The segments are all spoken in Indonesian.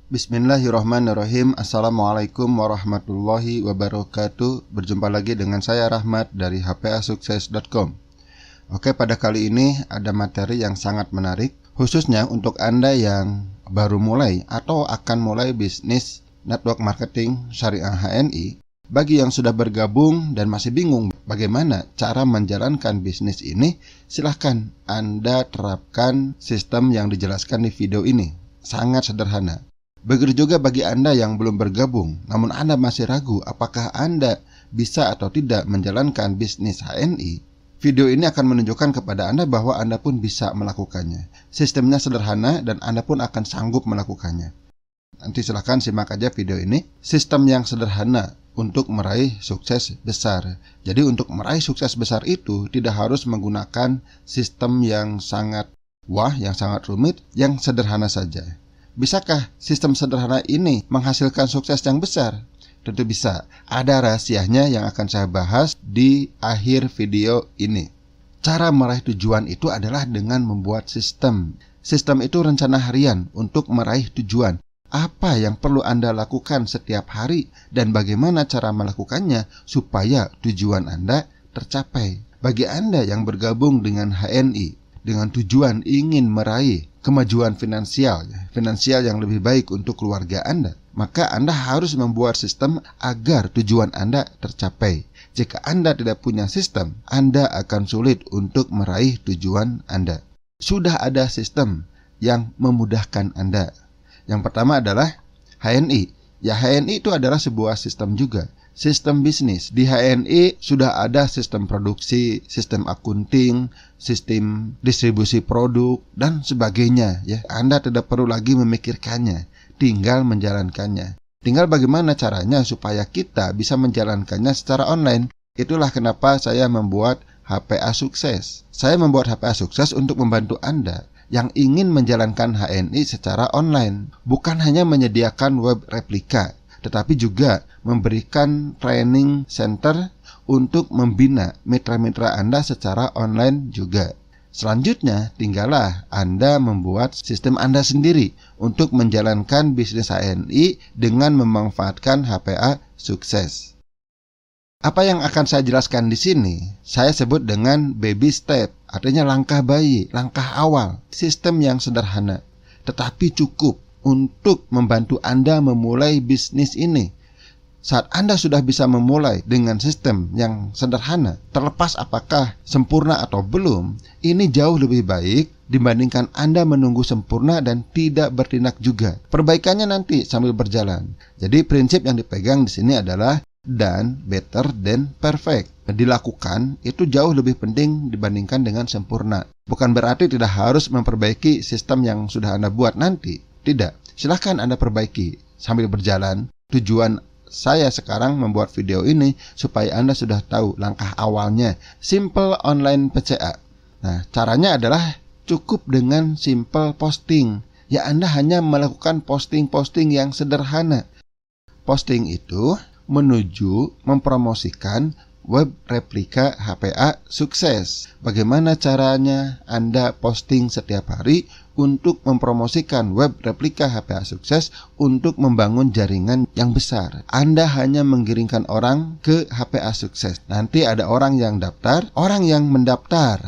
Bismillahirrahmanirrahim. Assalamualaikum warahmatullahi wabarakatuh. Berjumpa lagi dengan saya Rahmat dari hpasukses.com. Oke, pada kali ini ada materi yang sangat menarik, khususnya untuk Anda yang baru mulai atau akan mulai bisnis network marketing syariah HNI. Bagi yang sudah bergabung dan masih bingung bagaimana cara menjalankan bisnis ini, silahkan Anda terapkan sistem yang dijelaskan di video ini. Sangat sederhana. Begitu juga bagi Anda yang belum bergabung, namun Anda masih ragu apakah Anda bisa atau tidak menjalankan bisnis HNI. Video ini akan menunjukkan kepada Anda bahwa Anda pun bisa melakukannya. Sistemnya sederhana dan Anda pun akan sanggup melakukannya. Nanti silahkan simak aja video ini. Sistem yang sederhana untuk meraih sukses besar. Jadi untuk meraih sukses besar itu tidak harus menggunakan sistem yang sangat yang sangat rumit, yang sederhana saja. Bisakah sistem sederhana ini menghasilkan sukses yang besar? Tentu bisa. Ada rahasianya yang akan saya bahas di akhir video ini. Cara meraih tujuan itu adalah dengan membuat sistem. Sistem itu rencana harian untuk meraih tujuan. Apa yang perlu Anda lakukan setiap hari dan bagaimana cara melakukannya supaya tujuan Anda tercapai. Bagi Anda yang bergabung dengan HNI dengan tujuan ingin meraih kemajuan finansial yang lebih baik untuk keluarga Anda, maka Anda harus membuat sistem agar tujuan Anda tercapai. Jika Anda tidak punya sistem, Anda akan sulit untuk meraih tujuan Anda. Sudah ada sistem yang memudahkan Anda. Yang pertama adalah HNI. Ya, HNI itu adalah sebuah sistem juga. Sistem bisnis. Di HNI sudah ada sistem produksi, sistem akunting, sistem distribusi produk, dan sebagainya. Ya, Anda tidak perlu lagi memikirkannya, tinggal menjalankannya. Tinggal bagaimana caranya supaya kita bisa menjalankannya secara online. Itulah kenapa saya membuat HPA Sukses. Saya membuat HPA Sukses untuk membantu Anda yang ingin menjalankan HNI secara online. Bukan hanya menyediakan web replika, tetapi juga memberikan training center untuk membina mitra-mitra Anda secara online juga. Selanjutnya, tinggallah Anda membuat sistem Anda sendiri untuk menjalankan bisnis HNI dengan memanfaatkan HPA Sukses. Apa yang akan saya jelaskan di sini, saya sebut dengan baby step, artinya langkah bayi, langkah awal, sistem yang sederhana, tetapi cukup untuk membantu Anda memulai bisnis ini. Saat Anda sudah bisa memulai dengan sistem yang sederhana, terlepas apakah sempurna atau belum, ini jauh lebih baik dibandingkan Anda menunggu sempurna dan tidak bertindak juga. Perbaikannya nanti sambil berjalan. Jadi prinsip yang dipegang di sini adalah dan better than perfect. Dilakukan itu jauh lebih penting dibandingkan dengan sempurna. Bukan berarti tidak harus memperbaiki sistem yang sudah Anda buat nanti. Tidak, silahkan Anda perbaiki sambil berjalan. Tujuan saya sekarang membuat video ini supaya Anda sudah tahu langkah awalnya. Simple online PCA. Nah, caranya adalah cukup dengan simple posting. Ya, Anda hanya melakukan posting-posting yang sederhana. Posting itu menuju mempromosikan web replika HPA Sukses. Bagaimana caranya Anda posting setiap hari untuk mempromosikan web replika HPA Sukses untuk membangun jaringan yang besar? Anda hanya mengirimkan orang ke HPA Sukses. Nanti ada orang yang daftar, orang yang mendaftar.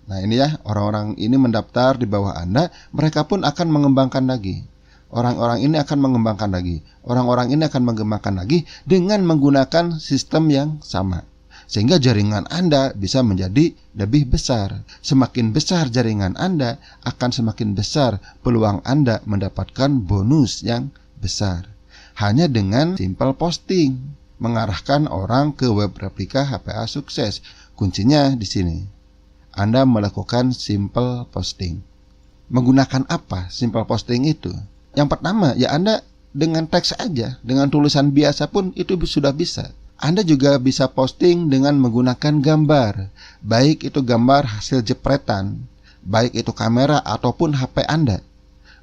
Nah ini ya, orang-orang ini mendaftar di bawah Anda, mereka pun akan mengembangkan lagi. Orang-orang ini akan mengembangkan lagi. Orang-orang ini akan mengembangkan lagi dengan menggunakan sistem yang sama. Sehingga jaringan Anda bisa menjadi lebih besar. Semakin besar jaringan Anda, akan semakin besar peluang Anda mendapatkan bonus yang besar. Hanya dengan simple posting, mengarahkan orang ke web replika HPA Sukses. Kuncinya di sini. Anda melakukan simple posting. Menggunakan apa simple posting itu? Yang pertama, ya Anda dengan teks aja, dengan tulisan biasa pun itu sudah bisa. Anda juga bisa posting dengan menggunakan gambar, baik itu gambar hasil jepretan, baik itu kamera ataupun HP Anda.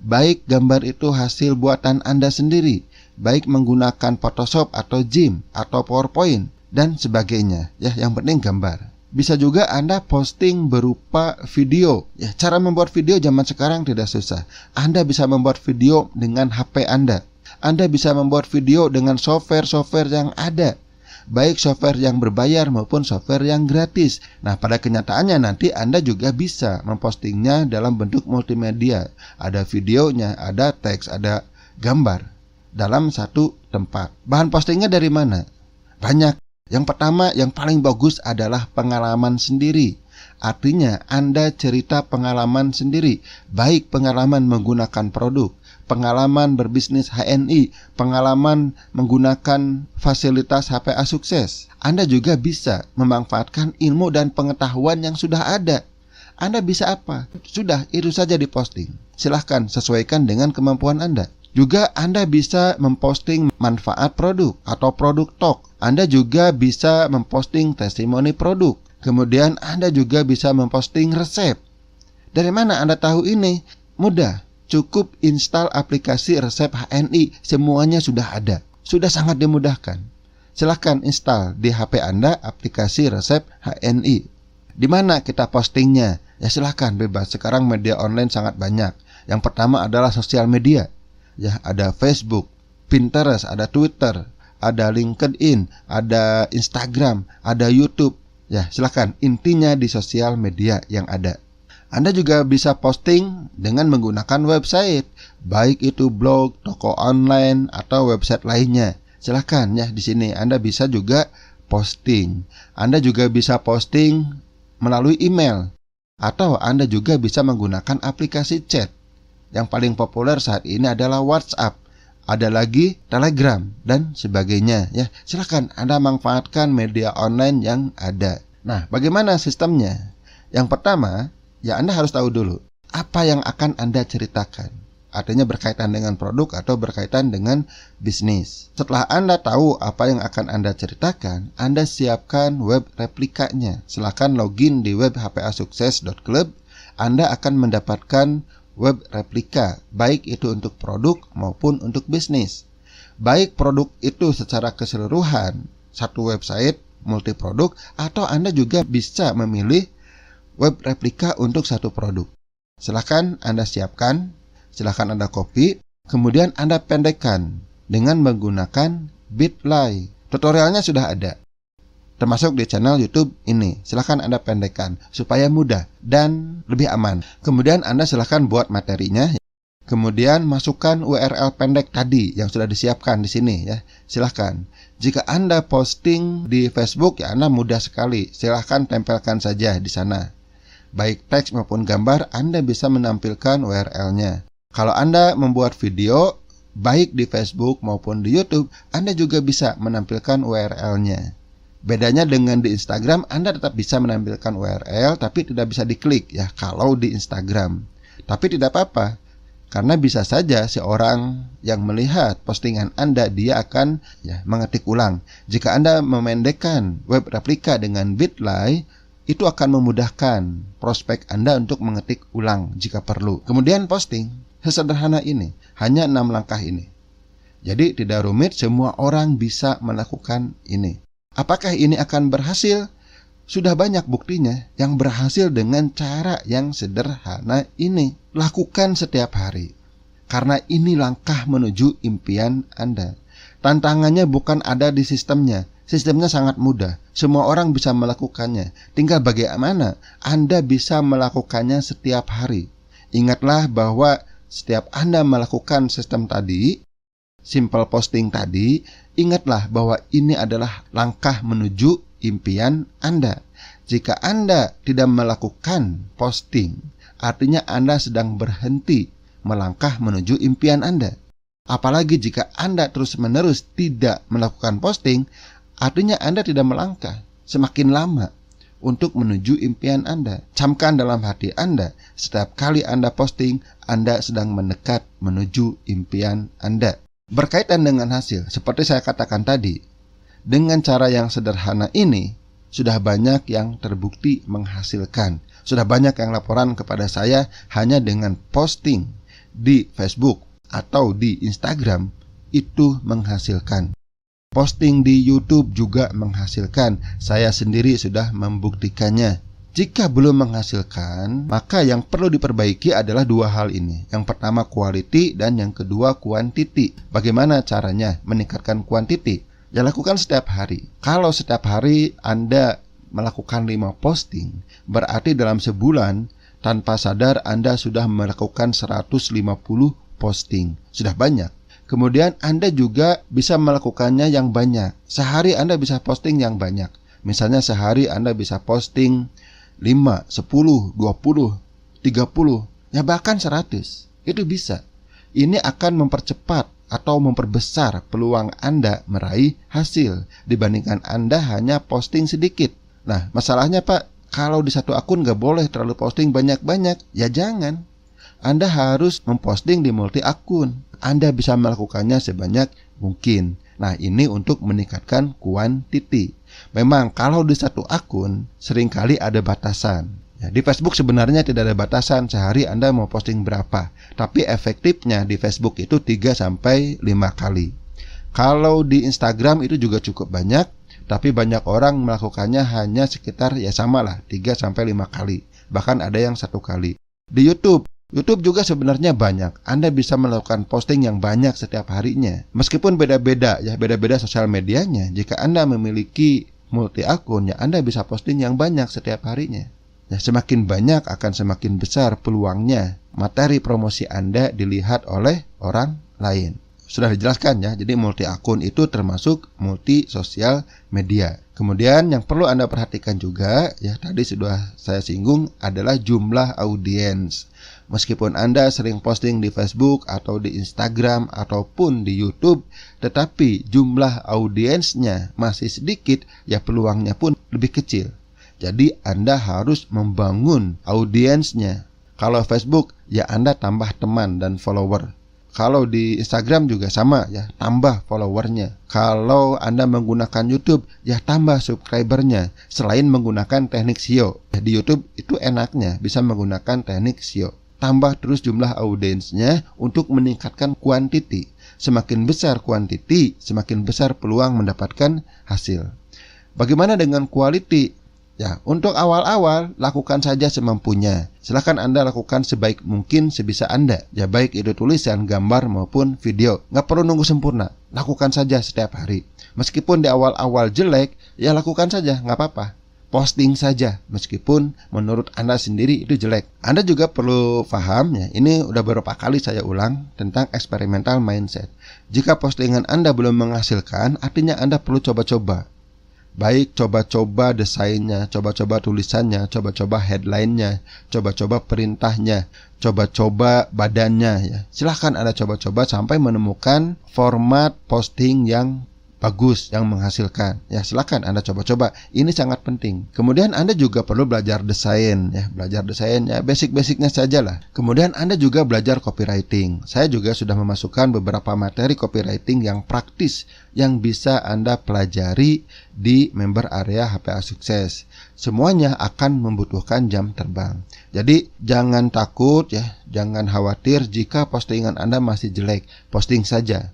Baik gambar itu hasil buatan Anda sendiri, baik menggunakan Photoshop atau Gim atau PowerPoint dan sebagainya. Ya, yang penting gambar. Bisa juga Anda posting berupa video. Ya, cara membuat video zaman sekarang tidak susah. Anda bisa membuat video dengan HP Anda. Anda bisa membuat video dengan software-software yang ada, baik software yang berbayar maupun software yang gratis. Nah, pada kenyataannya nanti Anda juga bisa mempostingnya dalam bentuk multimedia. Ada videonya, ada teks, ada gambar dalam satu tempat. Bahan postingnya dari mana? Banyak. Yang pertama, yang paling bagus adalah pengalaman sendiri. Artinya Anda cerita pengalaman sendiri, baik pengalaman menggunakan produk, pengalaman berbisnis HNI, pengalaman menggunakan fasilitas HPA Sukses. Anda juga bisa memanfaatkan ilmu dan pengetahuan yang sudah ada. Anda bisa apa? Sudah, itu saja diposting. Silahkan sesuaikan dengan kemampuan Anda. Juga Anda bisa memposting manfaat produk atau produk talk. Anda juga bisa memposting testimoni produk. Kemudian Anda juga bisa memposting resep. Dari mana Anda tahu ini? Mudah. Cukup install aplikasi resep HNI. Semuanya sudah ada. Sudah sangat dimudahkan. Silahkan install di HP Anda aplikasi resep HNI. Di mana kita postingnya? Ya silahkan bebas. Sekarang media online sangat banyak. Yang pertama adalah sosial media. Ya, ada Facebook, Pinterest, ada Twitter, ada LinkedIn, ada Instagram, ada YouTube. Ya, silakan. Intinya di sosial media yang ada. Anda juga bisa posting dengan menggunakan website, baik itu blog, toko online, atau website lainnya. Silakan ya, di sini Anda bisa juga posting. Anda juga bisa posting melalui email, atau Anda juga bisa menggunakan aplikasi chat. Yang paling populer saat ini adalah WhatsApp, ada lagi Telegram dan sebagainya. Ya, silakan Anda manfaatkan media online yang ada. Nah, bagaimana sistemnya? Yang pertama, ya Anda harus tahu dulu apa yang akan Anda ceritakan. Artinya berkaitan dengan produk atau berkaitan dengan bisnis. Setelah Anda tahu apa yang akan Anda ceritakan, Anda siapkan web replikanya. Silakan login di web hpasukses.club. Anda akan mendapatkan web replika, baik itu untuk produk maupun untuk bisnis. Baik produk itu secara keseluruhan, satu website multi produk, atau Anda juga bisa memilih web replika untuk satu produk. Silahkan Anda siapkan, silahkan Anda copy, kemudian Anda pendekkan dengan menggunakan Bitly. Tutorialnya sudah ada, termasuk di channel YouTube ini. Silahkan Anda pendekkan supaya mudah dan lebih aman. Kemudian Anda silahkan buat materinya. Kemudian masukkan URL pendek tadi yang sudah disiapkan di sini ya. Silahkan. Jika Anda posting di Facebook ya Anda mudah sekali. Silahkan tempelkan saja di sana. Baik teks maupun gambar Anda bisa menampilkan URL-nya. Kalau Anda membuat video baik di Facebook maupun di YouTube, Anda juga bisa menampilkan URL-nya. Bedanya dengan di Instagram, Anda tetap bisa menampilkan URL, tapi tidak bisa diklik ya kalau di Instagram. Tapi tidak apa-apa, karena bisa saja seorang yang melihat postingan Anda, dia akan mengetik ulang. Jika Anda memendekkan web replika dengan Bitly, itu akan memudahkan prospek Anda untuk mengetik ulang jika perlu. Kemudian posting, sesederhana ini, hanya 6 langkah ini. Jadi tidak rumit, semua orang bisa melakukan ini. Apakah ini akan berhasil? Sudah banyak buktinya yang berhasil dengan cara yang sederhana ini. Lakukan setiap hari. Karena ini langkah menuju impian Anda. Tantangannya bukan ada di sistemnya. Sistemnya sangat mudah. Semua orang bisa melakukannya. Tinggal bagaimana Anda bisa melakukannya setiap hari. Ingatlah bahwa setiap Anda melakukan sistem tadi, simple posting tadi, ingatlah bahwa ini adalah langkah menuju impian Anda. Jika Anda tidak melakukan posting, artinya Anda sedang berhenti melangkah menuju impian Anda. Apalagi jika Anda terus-menerus tidak melakukan posting, artinya Anda tidak melangkah semakin lama untuk menuju impian Anda. Camkan dalam hati Anda, setiap kali Anda posting, Anda sedang mendekat menuju impian Anda. Berkaitan dengan hasil, seperti saya katakan tadi, dengan cara yang sederhana ini, sudah banyak yang terbukti menghasilkan. Sudah banyak yang laporan kepada saya hanya dengan posting di Facebook atau di Instagram, itu menghasilkan. Posting di YouTube juga menghasilkan. Saya sendiri sudah membuktikannya. Jika belum menghasilkan, maka yang perlu diperbaiki adalah dua hal ini. Yang pertama quality dan yang kedua quantity. Bagaimana caranya meningkatkan quantity? Ya lakukan setiap hari. Kalau setiap hari Anda melakukan 5 posting, berarti dalam sebulan tanpa sadar Anda sudah melakukan 150 posting. Sudah banyak. Kemudian Anda juga bisa melakukannya yang banyak. Sehari Anda bisa posting yang banyak. Misalnya sehari Anda bisa posting 5, 10, 20, 30, ya bahkan 100. Itu bisa. Ini akan mempercepat atau memperbesar peluang Anda meraih hasil dibandingkan Anda hanya posting sedikit. Nah, masalahnya Pak, kalau di satu akun nggak boleh terlalu posting banyak-banyak, ya jangan. Anda harus memposting di multi akun. Anda bisa melakukannya sebanyak mungkin. Nah, ini untuk meningkatkan quantity. Memang kalau di satu akun seringkali ada batasan. Ya, di Facebook sebenarnya tidak ada batasan sehari Anda mau posting berapa. Tapi efektifnya di Facebook itu 3-5 kali. Kalau di Instagram itu juga cukup banyak, tapi banyak orang melakukannya hanya sekitar ya samalah 3-5 kali. Bahkan ada yang 1 kali. Di YouTube juga sebenarnya banyak. Anda bisa melakukan posting yang banyak setiap harinya. Meskipun beda-beda sosial medianya. Jika Anda memiliki multi akun, ya Anda bisa posting yang banyak setiap harinya. Ya, semakin banyak akan semakin besar peluangnya materi promosi Anda dilihat oleh orang lain. Sudah dijelaskan ya, jadi multi akun itu termasuk multi sosial media. Kemudian yang perlu Anda perhatikan juga, ya tadi sudah saya singgung, adalah jumlah audiens. Meskipun Anda sering posting di Facebook atau di Instagram ataupun di YouTube, tetapi jumlah audiensnya masih sedikit, ya peluangnya pun lebih kecil. Jadi Anda harus membangun audiensnya. Kalau Facebook, ya Anda tambah teman dan follower. Kalau di Instagram juga sama ya, tambah followernya. Kalau Anda menggunakan YouTube, ya tambah subscribernya. Selain menggunakan teknik SEO, di YouTube itu enaknya bisa menggunakan teknik SEO. Tambah terus jumlah audiensnya untuk meningkatkan quantity. Semakin besar quantity, semakin besar peluang mendapatkan hasil. Bagaimana dengan quality? Ya, untuk awal-awal lakukan saja semampunya. Silakan Anda lakukan sebaik mungkin sebisa Anda. Ya baik itu tulisan, gambar maupun video. Nggak perlu nunggu sempurna. Lakukan saja setiap hari. Meskipun di awal-awal jelek, ya lakukan saja, nggak apa-apa. Posting saja, meskipun menurut Anda sendiri itu jelek. Anda juga perlu paham ya, ini udah beberapa kali saya ulang tentang experimental mindset. Jika postingan Anda belum menghasilkan, artinya Anda perlu coba-coba. Baik coba-coba desainnya, coba-coba tulisannya, coba-coba headline-nya, coba-coba perintahnya, coba-coba badannya ya. Silahkan Anda coba-coba sampai menemukan format posting yang bagus, yang menghasilkan. Ya, silakan Anda coba-coba. Ini sangat penting. Kemudian Anda juga perlu belajar desain ya, basic-basicnya saja lah. Kemudian Anda juga belajar copywriting. Saya juga sudah memasukkan beberapa materi copywriting yang praktis yang bisa Anda pelajari di member area HPA Sukses. Semuanya akan membutuhkan jam terbang. Jadi jangan takut ya, jangan khawatir jika postingan Anda masih jelek. Posting saja.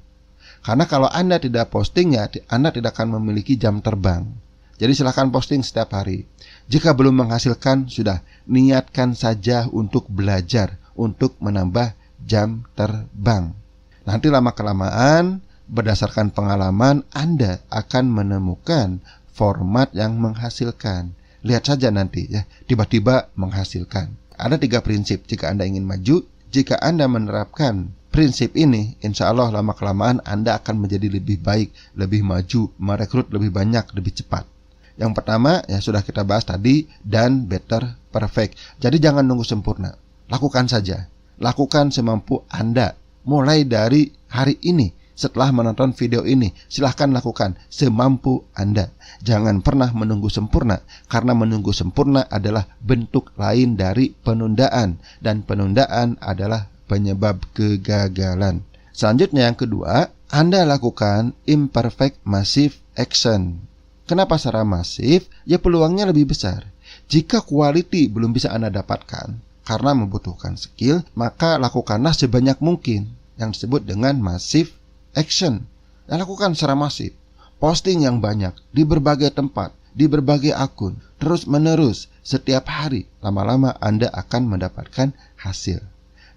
Karena kalau Anda tidak posting ya, Anda tidak akan memiliki jam terbang. Jadi silakan posting setiap hari. Jika belum menghasilkan, sudah niatkan saja untuk belajar, untuk menambah jam terbang. Nanti lama-kelamaan, berdasarkan pengalaman, Anda akan menemukan format yang menghasilkan. Lihat saja nanti ya, tiba-tiba menghasilkan. Ada 3 prinsip jika Anda ingin maju. Jika Anda menerapkan prinsip ini, insya Allah lama-kelamaan Anda akan menjadi lebih baik, lebih maju, merekrut lebih banyak, lebih cepat. Yang pertama, ya sudah kita bahas tadi, done better perfect. Jadi jangan nunggu sempurna. Lakukan saja. Lakukan semampu Anda. Mulai dari hari ini, setelah menonton video ini, silahkan lakukan semampu Anda. Jangan pernah menunggu sempurna, karena menunggu sempurna adalah bentuk lain dari penundaan. Dan penundaan adalah penyebab kegagalan. Selanjutnya yang kedua, Anda lakukan imperfect massive action. Kenapa secara masif? Ya peluangnya lebih besar. Jika quality belum bisa Anda dapatkan karena membutuhkan skill, maka lakukanlah sebanyak mungkin yang disebut dengan massive action. Lakukan secara masif. posting yang banyak di berbagai tempat, di berbagai akun, terus-menerus setiap hari. Lama-lama Anda akan mendapatkan hasil.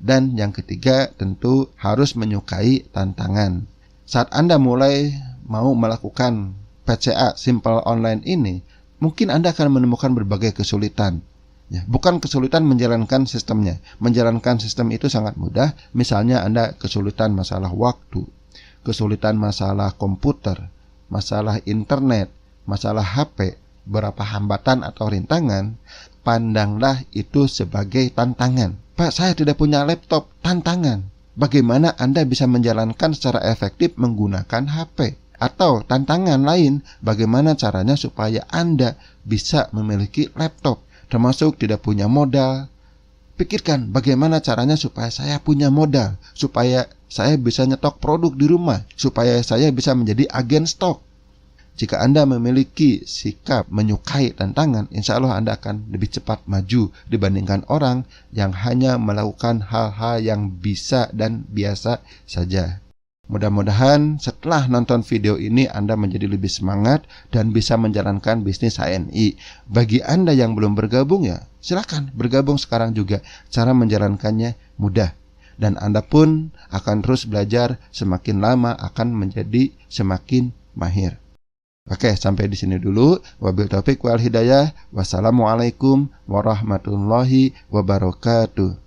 Dan yang ketiga, tentu harus menyukai tantangan. Saat Anda mulai mau melakukan PCA Simple Online ini, mungkin Anda akan menemukan berbagai kesulitan. Ya, bukan kesulitan menjalankan sistemnya. Menjalankan sistem itu sangat mudah. Misalnya Anda kesulitan masalah waktu, kesulitan masalah komputer, masalah internet, masalah HP, berapa hambatan atau rintangan, pandanglah itu sebagai tantangan. Pak, saya tidak punya laptop, tantangan. Bagaimana Anda bisa menjalankan secara efektif menggunakan HP? Atau tantangan lain, bagaimana caranya supaya Anda bisa memiliki laptop, termasuk tidak punya modal. Pikirkan bagaimana caranya supaya saya punya modal, supaya saya bisa nyetok produk di rumah, supaya saya bisa menjadi agen stok. Jika Anda memiliki sikap menyukai tantangan, insya Allah Anda akan lebih cepat maju dibandingkan orang yang hanya melakukan hal-hal yang bisa dan biasa saja. Mudah-mudahan setelah nonton video ini Anda menjadi lebih semangat dan bisa menjalankan bisnis HNI. Bagi Anda yang belum bergabung, ya silakan bergabung sekarang juga. Cara menjalankannya mudah. Dan Anda pun akan terus belajar, semakin lama akan menjadi semakin mahir. Oke, sampai di sini dulu. Wabil taufik wal hidayah. Wassalamualaikum warahmatullahi wabarakatuh.